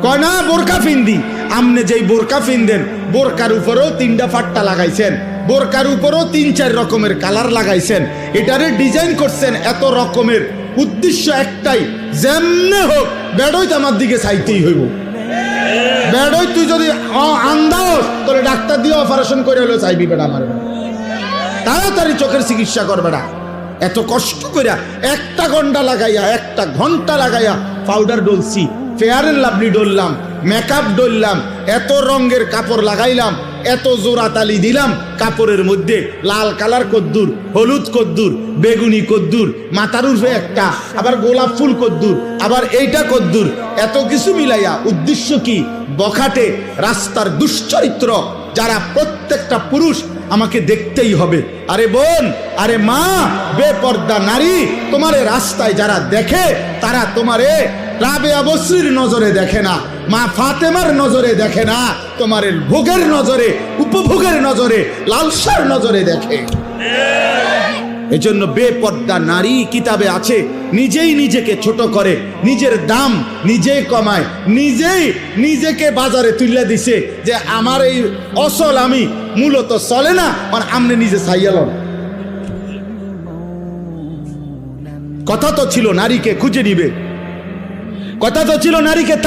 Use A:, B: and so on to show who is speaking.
A: কয় না বোরকা ফিন্দি। আমনে যেই বোরকা ফিনদেন বোরকার উপরেও 3টা ফাট্টা লাগাইছেন, বোরকার উপরেও 3-4 রকমের কালার লাগাইছেন, এটারে ডিজাইন করছেন এত রকমের, উদ্দেশ্য একটাই, যেমনে হোক বেড়ই তো আমার দিকে চাইতেই হইব। বেড়ই তুই যদি আন্দাজ তোরে ডাক্তার দিয়ে অপারেশন করে হলেও চাইবি বেড়া আমার, তাড়াতাড়ি চোখের চিকিৎসা করবে না। এত কষ্ট কইরা 1 ঘন্টা লাগাইয়া পাউডার ডলছি, ফেয়ার এন্ড লাভলি ডললাম, মেকআপ ডললাম, এত রঙের কাপড় লাগাইলাম, এত জোড়া তালি দিলাম কাপড়ের মধ্যে, লাল কালার কদ্দুর, হলুদ কদ্দুর, বেগুনি কদ্দুর, মাথার উর্ফে একটা, আবার গোলাপ ফুল কদ্দুর, আবার এইটা কদ্দুর, এত কিছু মিলাইয়া উদ্দেশ্য কি? বখাটে রাস্তার দুশ্চরিত্র যারা প্রত্যেকটা পুরুষ আমাকে দেখতেই হবে। আরে বোন, আরে মা, বেপর্দা নারী, তোমারে রাস্তায় যারা দেখে তারা তোমারে রাবেয়া বসরির নজরে দেখে না, মা ফাতেমার নজরে দেখে না, তোমার ভোগের নজরে, উপভোগের নজরে, লালসার নজরে দেখে। এজন্য বেপর্দা নারী কিতাবে আছে, নিজেই নিজেকে ছোট করে, নিজের দাম নিজেই কমায়, নিজেই নিজেকে বাজারে তুলে দিছে যে আমার এই অসল আমি মূলত চলে না, আর আমনে নিজে চাইয়ালন। কথা তো ছিল নারীকে খুঁজে নিবে, কথা তো ছিল নারীকে